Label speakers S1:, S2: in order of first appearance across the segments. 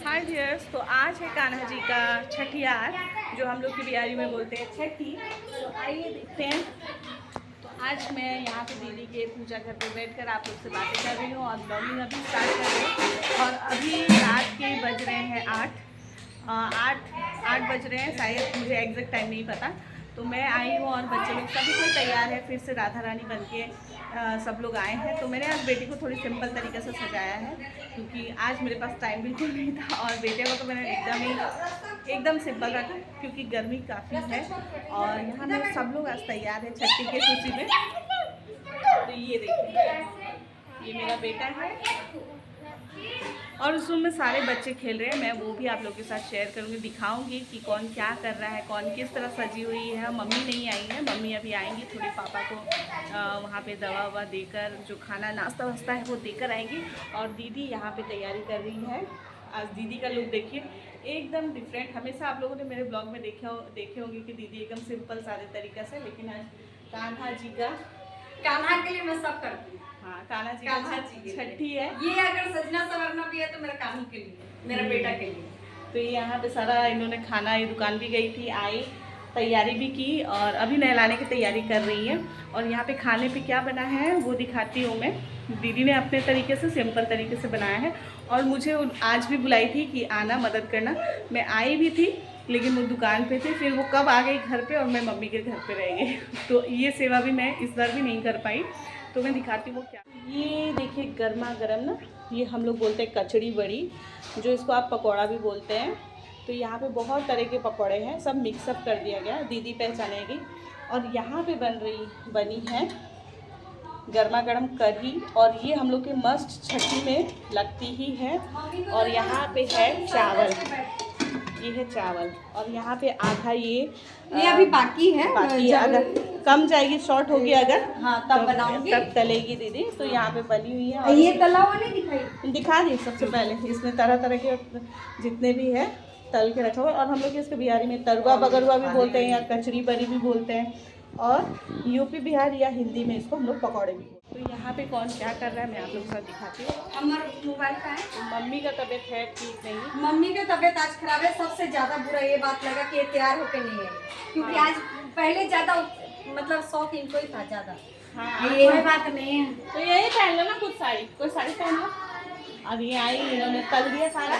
S1: हाय dears, तो आज है कान्हा जी का छठियार, जो हम लोग की बिहारी में बोलते हैं छठी। तो आइए देखते हैं। तो आज मैं यहाँ पे दीदी के पूजा घर पे बैठकर आप लोग से बातें कर रही हूँ और ब्लॉगिंग अभी स्टार्ट कर रही हूँ। और अभी रात के बज रहे हैं 8 बज रहे हैं शायद, मुझे एग्जैक्ट टाइम नहीं पता। तो मैं आई हूँ और बच्चे लोग सभी कोई तैयार है, फिर से राधा रानी बन के सब लोग आए हैं। तो मैंने आज बेटी को थोड़ी सिंपल तरीके से सजाया है, क्योंकि आज मेरे पास टाइम बिल्कुल नहीं था। और बेटे को तो मैंने एकदम सिंपल रखा, क्योंकि गर्मी काफ़ी है। और यहाँ में सब लोग आज तैयार है छठी के खुशी में। तो ये देखिए, ये मेरा बेटा है और उस रूम में सारे बच्चे खेल रहे हैं। मैं वो भी आप लोगों के साथ शेयर करूँगी, दिखाऊंगी कि कौन क्या कर रहा है, कौन किस तरह सजी हुई है। मम्मी नहीं आई है, मम्मी अभी आएंगी, थोड़ी पापा को वहाँ पे दवा ववा देकर, जो खाना नाश्ता वास्ता है वो देकर आएंगी। और दीदी यहाँ पे तैयारी कर रही है। आज दीदी का लुक देखिए, एकदम डिफरेंट। हमेशा आप लोगों ने मेरे ब्लॉग में देखे होंगे कि दीदी एकदम सिंपल सारे तरीक़े से, लेकिन आज कान्हा जी का,
S2: कान्हा के लिए मैं सब करती हूँ।
S1: हाँ, कान्हा जी की छठी है।
S2: ये अगर सजना संवरना भी है तो मेरा कान्हा के लिए, मेरा बेटा के लिए।
S1: तो ये यहाँ पे सारा इन्होंने खाना, ये दुकान भी गई थी, आई, तैयारी भी की और अभी नहलाने की तैयारी कर रही है। और यहाँ पे खाने पे क्या बना है वो दिखाती हूँ मैं। दीदी ने अपने तरीके से, सिंपल तरीके से बनाया है। और मुझे आज भी बुलाई थी कि आना मदद करना। मैं आई भी थी, लेकिन वो दुकान पे थे। फिर वो कब आ गई घर पे और मैं मम्मी के घर पे रह गई। तो ये सेवा भी मैं इस बार भी नहीं कर पाई। तो मैं दिखाती हूँ क्या। ये देखिए गर्मा गर्म ना, ये हम लोग बोलते हैं कचड़ी बड़ी, जो इसको आप पकौड़ा भी बोलते हैं। तो यहाँ पे बहुत तरह के पकौड़े हैं, सब मिक्सअप कर दिया गया, दीदी पहचानेगी। और यहाँ पे बनी है गर्मा गर्म कढ़ी, और ये हम लोग के मस्ट छठी में लगती ही है। और यहाँ पे है चावल, ये है चावल। और यहाँ पे आधा ये
S2: अभी बाकी है,
S1: अगर कम जाएगी, शॉर्ट होगी अगर,
S2: हाँ तब बनाऊंगी,
S1: तब तलेगी दीदी। तो यहाँ पे बनी हुई है। और
S2: ये तला हुआ नहीं
S1: दिखा दी सबसे पहले। इसमें तरह तरह के जितने भी है तल के रखा हुआ। और हम लोग इसके बिहारी में तरुआ बगरुआ भी बोलते हैं, या कचरी बरी भी बोलते हैं। और यूपी बिहार या हिंदी में इसको हम लोग पकौड़े भी बोलते हैं। तो यहाँ पे कौन क्या कर रहा है मैं आप लोग के साथ दिखाती हूँ।
S2: हमारा मोबाइल का है।
S1: मम्मी का तबीयत है ठीक नहीं,
S2: मम्मी की तबीयत आज खराब है। सबसे ज्यादा बुरा ये बात लगा कि ये तैयार होके नहीं है, क्योंकि आज पहले ज्यादा मतलब शौक इनको ही था ज्यादा।
S1: हाँ
S2: कोई बात नहीं है,
S1: तो यही पहन लो ना, कुछ साड़ी, कोई साड़ी पहन लो। अब ये आई, इन्होंने तल दिया सारा।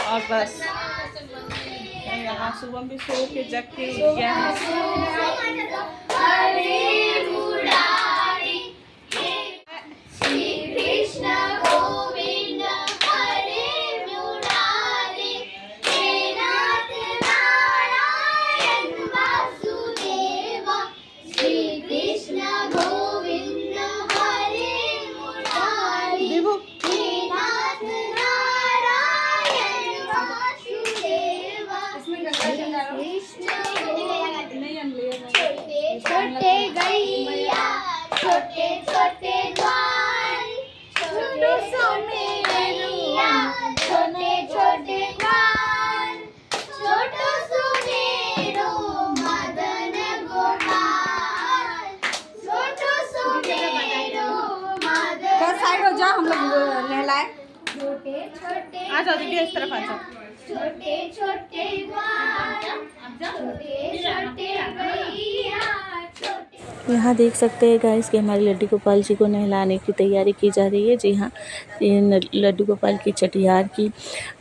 S1: और बस यहाँ शुभम भी सो के जग के उठ गया है।
S3: छोटे गैया छोटे छोटे द्वार, छोटे छोटे गैया छोटे छोटे द्वार, छोटो सुमेरो मदन गोपाल, छोटो सुमेरो मदन।
S2: क्या साइड हो जाओ, हम लोग नहलाए।
S3: छोटे छोटे
S1: आ जाओ दीदी, इस तरफ आ जाओ।
S3: छोटे छोटे द्वार, छोटे छोटे गैया छोटे।
S4: यहाँ देख सकते हैं गाइस कि हमारे लड्डू गोपाल जी को नहलाने की तैयारी की जा रही है। जी हाँ, ये लड्डू गोपाल की छठियार की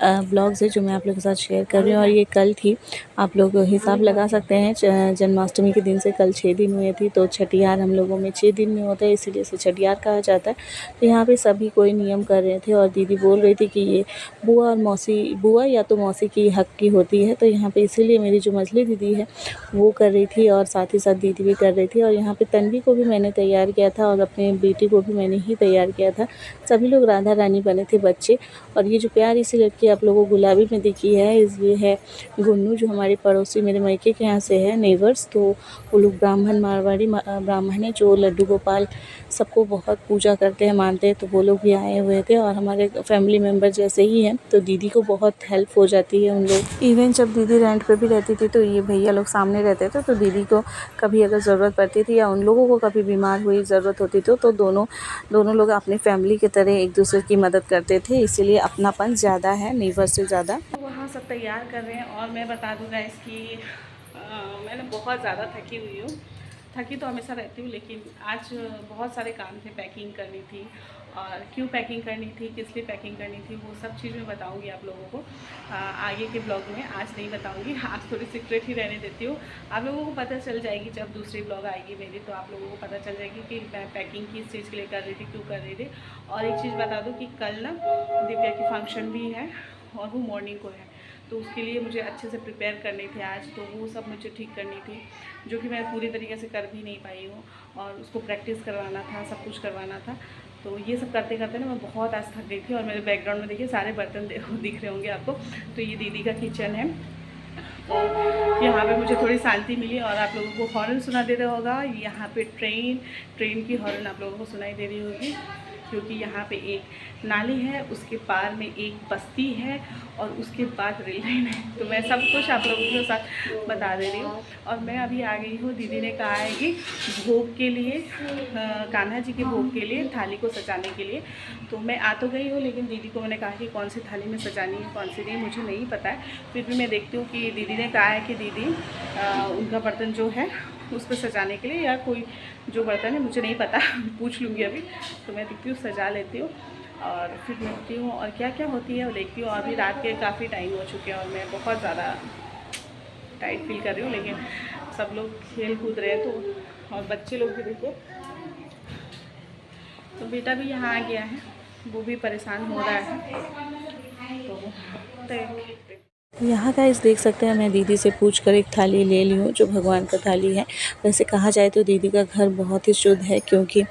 S4: ब्लॉग्स है जो मैं आप लोगों के साथ शेयर कर रही हूँ। और ये कल थी, आप लोग हिसाब लगा सकते हैं, जन्माष्टमी के दिन से कल 6 दिन हुए थी। तो छठियार हम लोगों में 6 दिन में होता है, इसीलिए इसे छठियार कहा जाता है। तो यहाँ पे सभी कोई नियम कर रहे थे और दीदी बोल रही थी कि ये बुआ और मौसी, बुआ या तो मौसी की हक की होती है। तो यहाँ पे इसीलिए मेरी जो मझली दीदी है वो कर रही थी और साथ ही साथ दीदी भी कर रही थी। और यहाँ पे तन्वी को भी मैंने तैयार किया था और अपने बेटी को भी मैंने ही तैयार किया था। सभी लोग राधा रानी बने थे बच्चे। और ये जो प्यारी सी लड़की आप लोगों को गुलाबी में दिखी है, ये है गुन्नू, जो हमारे पड़ोसी मेरे मायके के यहाँ से है, नेबर्स। तो वो लोग ब्राह्मण, मारवाड़ी ब्राह्मण है, जो लड्डू गोपाल सबको बहुत पूजा करते हैं, मानते हैं। तो वो लोग भी आए हुए थे और हमारे फैमिली मेम्बर जैसे ही हैं। तो दीदी को बहुत हेल्प हो जाती है उन लोग। इवन जब दीदी रेंट पे भी रहती थी तो ये भैया लोग सामने रहते थे, तो दीदी को कभी अगर ज़रूरत पड़ती थी या या उन लोगों को कभी बीमार हुई ज़रूरत होती तो दोनों लोग अपनी फैमिली की तरह एक दूसरे की मदद करते थे, इसीलिए अपनापन ज़्यादा है नेबर से ज़्यादा।
S1: वहाँ सब तैयार कर रहे हैं और मैं बता दूँ गाइस कि मैंने बहुत ज़्यादा थकी हुई हूँ। थकी तो हमेशा रहती हूँ, लेकिन आज बहुत सारे काम थे, पैकिंग करनी थी। और क्यों पैकिंग करनी थी, किस लिए पैकिंग करनी थी, वो सब चीज़ मैं बताऊंगी आप लोगों को आगे के ब्लॉग में। आज नहीं बताऊंगी, आज थोड़ी सीक्रेट ही रहने देती हूँ। आप लोगों को पता चल जाएगी जब दूसरी ब्लॉग आएगी मेरी, तो आप लोगों को पता चल जाएगी कि मैं पैकिंग किस चीज़ के लिए कर रही थी, क्यों कर रही थी। और एक चीज़ बता दूँ कि कल ना दिव्या की फंक्शन भी है और वो मॉर्निंग को है, तो उसके लिए मुझे अच्छे से प्रिपेयर करनी थी आज, तो वो सब मुझे ठीक करनी थी, जो कि मैं पूरी तरीके से कर भी नहीं पाई हूँ। और उसको प्रैक्टिस करवाना था, सब कुछ करवाना था। तो ये सब करते करते ना मैं बहुत आज थक गई थी। और मेरे बैकग्राउंड में देखिए सारे बर्तन दिख रहे होंगे आपको। तो ये दीदी का किचन है और यहाँ पे मुझे थोड़ी शांति मिली। और आप लोगों को हॉर्न सुना दे रहा होगा, यहाँ पे ट्रेन की हॉर्न आप लोगों को सुनाई दे रही होगी, क्योंकि यहाँ पे एक नाली है, उसके पार में एक बस्ती है और उसके बाद रेल लाइन है। तो मैं सब कुछ आप लोगों के साथ बता दे रही हूँ। और मैं अभी आ गई हूँ, दीदी ने कहा है कि भोग के लिए, कान्हा जी के भोग के लिए थाली को सजाने के लिए। तो मैं आ तो गई हूँ, लेकिन दीदी को मैंने कहा कि कौन सी थाली में सजानी है, कौन सी नहीं, मुझे नहीं पता है। फिर भी मैं देखती हूँ कि दीदी ने कहा है कि दीदी उनका बर्तन जो है उस पर सजाने के लिए, या कोई जो बर्तन है मुझे नहीं पता, पूछ लूँगी अभी। तो मैं देखती हूँ, सजा लेती हूँ और फिर मिलती हूँ और क्या क्या होती है वो देखती हूँ। अभी रात के काफ़ी टाइम हो चुके हैं और मैं बहुत ज़्यादा टाइट फील कर रही हूँ, लेकिन सब लोग खेल कूद रहे हैं तो, और बच्चे लोग भी देखो। तो बेटा भी यहाँ आ गया है, वो भी परेशान हो रहा है। तो
S4: यहाँ का इस देख सकते हैं, मैं दीदी से पूछकर एक थाली ले ली हूँ जो भगवान का थाली है। वैसे कहा जाए तो दीदी का घर बहुत ही शुद्ध है, क्योंकि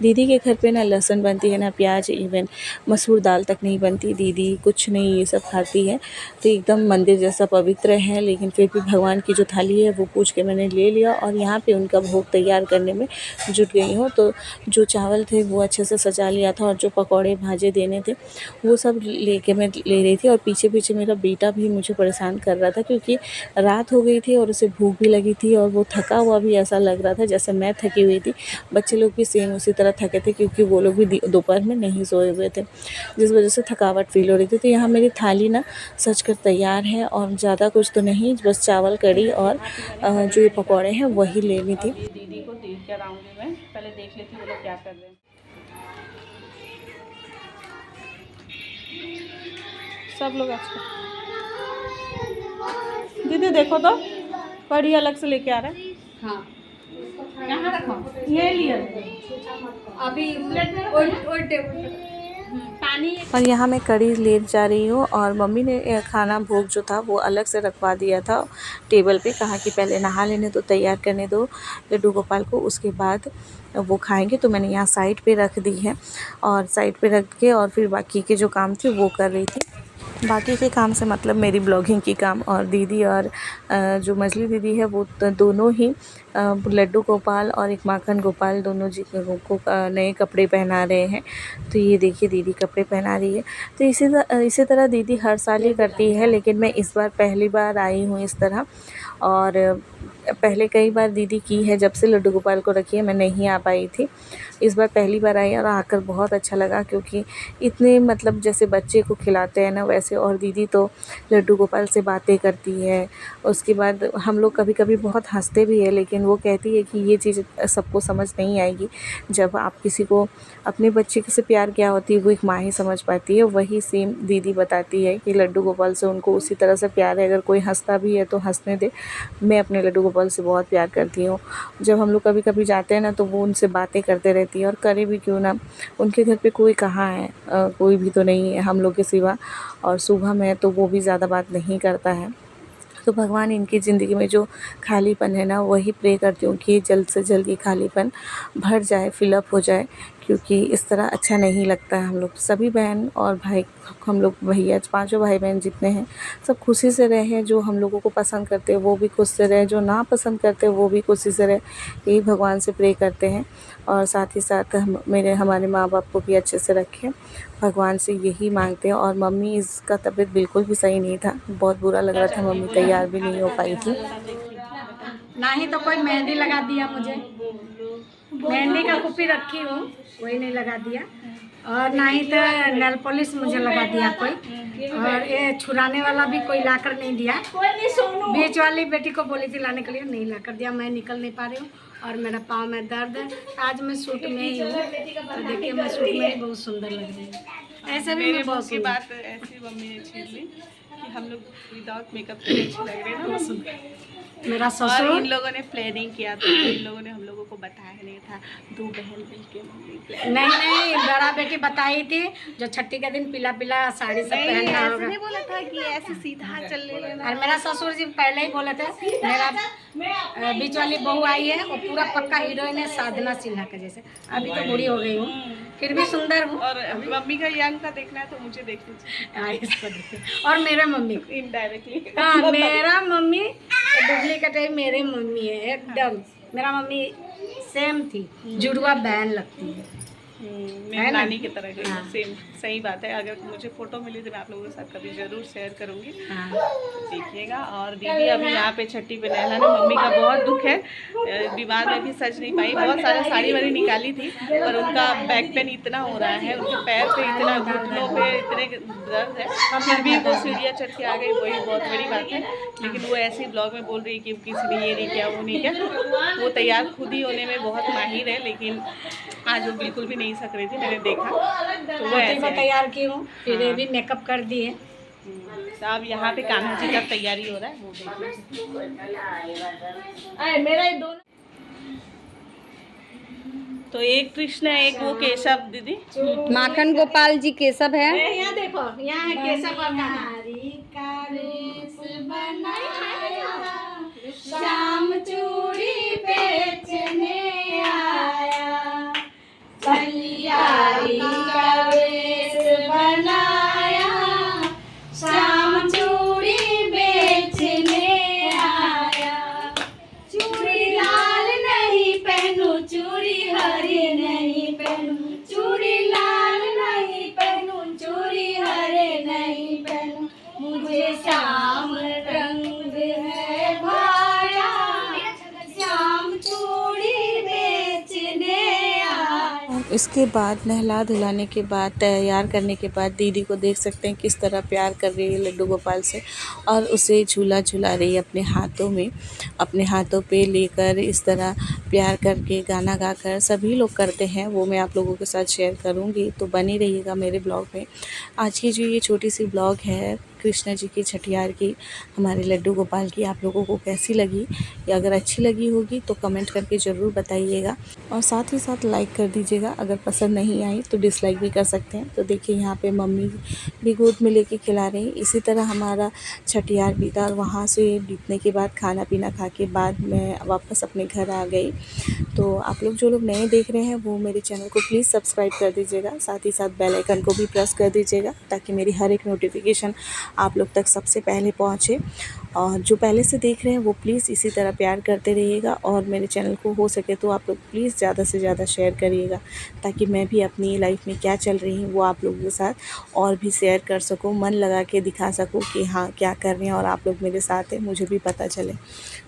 S4: दीदी के घर पे ना लहसुन बनती है, ना प्याज, इवन मसूर दाल तक नहीं बनती। दीदी कुछ नहीं ये सब खाती है, तो एकदम मंदिर जैसा पवित्र है। लेकिन फिर भी भगवान की जो थाली है वो पूछ के मैंने ले लिया और यहाँ पर उनका भोग तैयार करने में जुट गई हूँ। तो जो चावल थे वो अच्छे से सजा लिया था और जो पकौड़े भाजे देने थे वो सब लेके मैं ले रही थी। और पीछे पीछे मेरा बेटा भी मुझे परेशान कर रहा था, क्योंकि रात हो गई थी और उसे भूख भी लगी थी और वो थका हुआ भी ऐसा लग रहा था जैसे मैं थकी हुई थी। बच्चे लोग भी सेम उसी तरह थके थे, क्योंकि वो लोग भी दोपहर में नहीं सोए हुए थे, जिस वजह से थकावट फील हो रही थी। तो यहाँ मेरी थाली ना सज कर तैयार है और ज़्यादा कुछ तो नहीं, बस चावल, कढ़ी और जो ये पकौड़े हैं वही लेनी थी।
S1: दीदी को देख कर आऊँगी, मैं पहले देख लेती हूँ वो लोग क्या कर रहे हैं। सब लोग अच्छा, दीदी देखो तो कढ़ी अलग से लेके आ रहा है।
S2: हाँ,
S1: यहाँ रखो, ये लिया
S2: अभी
S1: पानी।
S4: और यहाँ मैं कढ़ी ले जा रही हूँ और मम्मी ने खाना भोग जो था वो अलग से रखवा दिया था टेबल पे। कहा कि पहले नहा लेने दो, तैयार करने दो लड्डू गोपाल को, उसके बाद वो खाएंगे। तो मैंने यहाँ साइड पे रख दी है और साइड पे रख के और फिर बाकी के जो काम थे वो कर रही थी। बाकी के काम से मतलब मेरी ब्लॉगिंग की काम। और दीदी और जो मछली दीदी है वो दोनों ही लड्डू गोपाल और एक माखन गोपाल दोनों जी को नए कपड़े पहना रहे हैं। तो ये देखिए दीदी कपड़े पहना रही है। तो इसी तरह दीदी हर साल ही करती है, लेकिन मैं इस बार पहली बार आई हूँ इस तरह। और पहले कई बार दीदी की है, जब से लड्डू गोपाल को रखी है मैं नहीं आ पाई थी। इस बार पहली बार आई और आकर बहुत अच्छा लगा, क्योंकि इतने मतलब जैसे बच्चे को खिलाते हैं ना वैसे। और दीदी तो लड्डू गोपाल से बातें करती है। उसके बाद हम लोग कभी कभी बहुत हंसते भी है, लेकिन वो कहती है कि ये चीज़ सबको समझ नहीं आएगी। जब आप किसी को अपने बच्चे से प्यार क्या होती है वो एक माँ ही समझ पाती है। वही सेम दीदी बताती है कि लड्डू गोपाल से उनको उसी तरह से प्यार है। अगर कोई हंसता भी है तो हंसने दे, मैं अपने लड्डू गोपाल से बहुत प्यार करती हूँ। जब हम लोग कभी कभी जाते हैं ना तो वो उनसे बातें करते रहती है। और करे भी क्यों ना, उनके घर पे कोई कहाँ है, कोई भी तो नहीं है हम लोग के सिवा। और शुभम है तो वो भी ज़्यादा बात नहीं करता है। तो भगवान इनकी ज़िंदगी में जो खालीपन है ना, वही प्रे करती हूँ कि जल्द से जल्द ये खालीपन भर जाए, फिलअप हो जाए, क्योंकि इस तरह अच्छा नहीं लगता है। हम लोग सभी बहन और भाई, हम लोग भैया पांचों भाई बहन जितने हैं सब खुशी से रहें। जो हम लोगों को पसंद करते हैं वो भी खुश से रहे, जो ना पसंद करते वो भी खुशी से रहे, यही भगवान से प्रे करते हैं। और साथ ही साथ हमारे माँ बाप को भी अच्छे से रखें, भगवान से यही मांगते हैं। और मम्मी इसका तबीयत बिल्कुल भी सही नहीं था, बहुत बुरा लग रहा था, मम्मी तैयार भी नहीं हो पाई थी।
S2: ना ही तो कोई मेहंदी लगा दिया मुझे। मेहंदी का कुपी रखी हूँ, कोई नहीं लगा दिया, और ना ही तो नेल पॉलिश मुझे लगा दिया कोई, और ये छुड़ाने वाला भी कोई लाकर नहीं दिया। बीच वाली बेटी को बोली थी लाने के लिए, नहीं लाकर दिया। मैं निकल नहीं पा रही हूँ और मेरा पाँव में दर्द है। आज मैं सूट में ही हूँ, तो देखिए मैं सूट में ही बहुत सुंदर लग रही हूँ। ऐसे भी मैं बहुत
S1: की बात ऐसी मम्मी ने छीन ली कि हम लोग विदाउट मेकअप के अच्छे लग रहे हैं ना।
S2: मेरा
S1: और
S2: ससुर
S1: इन लोगों ने प्लानिंग किया था, इन लोगों ने हम लोगों को बताया नहीं था, दो बहन मिलके मम्मी
S2: नहीं बड़ा बेटी बताई थी जो छठी के दिन पीला पीला साड़ी सब पहनना होगा।
S1: नहीं बोला था कि ऐसे सीधा चल लेना।
S2: और मेरा ससुर जी पहले ही बोले थे, मेरा बीच वाली बहू आई है वो पूरा पक्का हीरोइन है, साधना सिन्हा के जैसे। अभी तो बूढ़ी हो गई हूँ, फिर भी सुंदर हूँ।
S1: और मम्मी का यंग का देखना है तो मुझे देख लीजिए।
S2: इसको देखिए, और मेरे मम्मी को
S1: इनडायरेक्टली।
S2: हाँ, मेरा मम्मी डुप्लीकेट है, मेरे मम्मी है एकदम। मेरा मम्मी सेम थी, जुड़वा बहन लगती है।
S1: मेरी नानी की तरह की सेम। सही बात है। अगर मुझे फोटो मिली तो मैं आप लोगों के साथ कभी जरूर शेयर करूंगी, देखिएगा। और दीदी अभी यहाँ पे छठी पे नहला ना, मम्मी का बहुत दुख है, बीमार में भी सज नहीं पाई, बहुत सारा साड़ी वाड़ी निकाली थी, पर उनका बैक पेन इतना हो रहा है, उनके पैर पे इतना, घुटनों पे इतने दर्द है, फिर भी वो सीढ़ियाँ चढ़ के आ गई, वही बहुत बड़ी बात है। लेकिन वो ऐसे ही ब्लॉग में बोल रही है कि किसी ने ये नहीं किया, वो नहीं किया। वो तैयार खुद ही होने में बहुत माहिर है, लेकिन आज वो बिल्कुल भी नहीं सक रही थी, मैंने देखा। तो वो ऐसे
S2: तैयार की हूँ, फिर ये भी मेकअप कर दिए।
S1: तो अब यहाँ पे कान्हा जी का तैयारी हो रहा है, वो देखिए। मेरा ये दोनों, तो एक कृष्ण है, एक वो केशव। दीदी
S2: माखन गोपाल जी केशव है, यहाँ देखो, यहाँ है केशव और श्याम चूड़ी बेचने आया, कलियारी का वेश बनाया, श्याम चूड़ी बेचने आया। चूड़ी लाल नहीं पहनू, चूड़ी हरी नहीं पहनू, चूड़ी लाल नहीं पहनू, चूड़ी हरे नहीं पहनू, मुझे श्याम रंग है भाया, श्याम चूड़ी बेचने आया।
S4: इसके बाद नहला धुलाने के बाद, तैयार करने के बाद दीदी को देख सकते हैं किस तरह प्यार कर रही है लड्डू गोपाल से, और उसे झूला झुला रही है अपने हाथों में, अपने हाथों पे लेकर इस तरह प्यार करके गाना गाकर। सभी लोग करते हैं, वो मैं आप लोगों के साथ शेयर करूंगी, तो बनी रहिएगा मेरे ब्लॉग में। आज की जो ये छोटी सी ब्लॉग है कृष्ण जी की छठियार की, हमारे लड्डू गोपाल की, आप लोगों को कैसी लगी, या अगर अच्छी लगी होगी तो कमेंट करके ज़रूर बताइएगा, और साथ ही साथ लाइक कर दीजिएगा। अगर पसंद नहीं आई तो डिसलाइक भी कर सकते हैं। तो देखिए यहाँ पे मम्मी भी गोद में लेके खिला रही हैं। इसी तरह हमारा छठियार बीता, और वहाँ से बीतने के बाद खाना पीना खा के बाद मैं वापस अपने घर आ गई। तो आप लोग जो लोग नए देख रहे हैं वो मेरे चैनल को प्लीज़ सब्सक्राइब कर दीजिएगा, साथ ही साथ बेल आइकन को भी प्रेस कर दीजिएगा, ताकि मेरी हर एक नोटिफिकेशन आप लोग तक सबसे पहले पहुँचे। और जो पहले से देख रहे हैं वो प्लीज़ इसी तरह प्यार करते रहिएगा, और मेरे चैनल को हो सके तो आप लोग प्लीज़ ज़्यादा से ज़्यादा शेयर करिएगा, ताकि मैं भी अपनी लाइफ में क्या चल रही हूँ वो आप लोगों के साथ और भी शेयर कर सकूँ, मन लगा के दिखा सकूँ कि हाँ क्या कर रहे हैं और आप लोग मेरे साथ हैं, मुझे भी पता चले।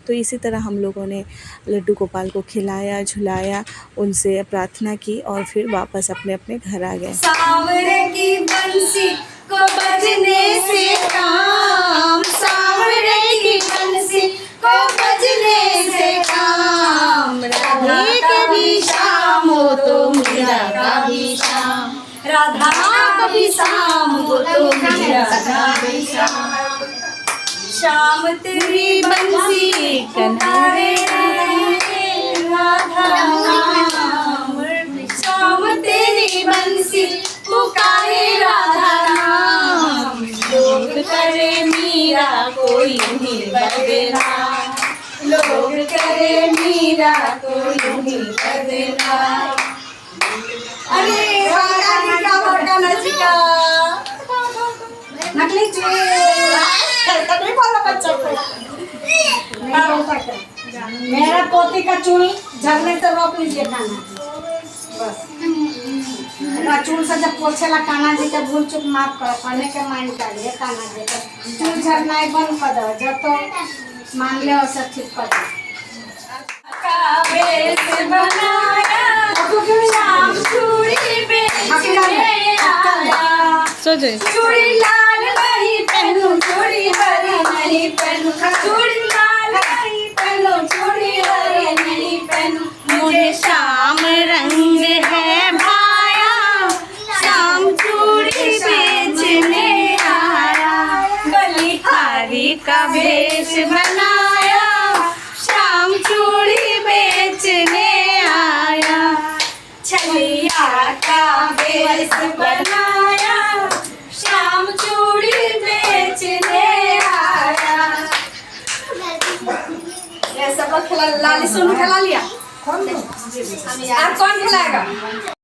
S4: तो इसी तरह हम लोगों ने लड्डू गोपाल को खिलाया, झुलाया, उनसे प्रार्थना की, और फिर वापस अपने अपने घर आ गए।
S2: सांवरे की बंसी को बजने से काम, सांवरे की बंसी को बजने से काम, राधा का भी शाम हो तो मीरा का भी शाम, राधा का भी शाम हो तो मीरा का भी शाम, शाम तेरी बंसी किनारे राधा नाम, शाम तेरी बंसी पुकारे राधा नाम, लोग करे मीरा कोई नहीं बदनाम, लोग करे मीरा कोई नहीं बदनाम। अरे वाका नचिका नकली नहीं बोला बच्चा को। मेरा पोती का चूल झरने से रोक लीजिए कान्हा जी, बस चूल से जब पोछेला कान्हा जी के भूल चूक माफ कर, पढ़ने के माइंड करिए कान्हा जी का चूल झरना बंद कर दो, जब तो मान ले सब ठीक कर दो। शाम चूड़ी बेचने आया।
S4: सोचे
S2: चूड़ी लाल नहीं पहनूं, चूड़ी हरी नहीं पहनूं, चूड़ी लाल नहीं पहनूं, चूड़ी हरी नहीं पहनूं। मुझे शाम रंग है भाया, शाम चूड़ी बेचने आया। बलिहारी का वेश बनाया, शाम चूड़ी बेचने आया। छलिया का वेश बनाया, शाम चूड़ी बेचने आया। ये सब लोग खिला, लाली सोनू खिला लिया। अब कौन खिलाएगा?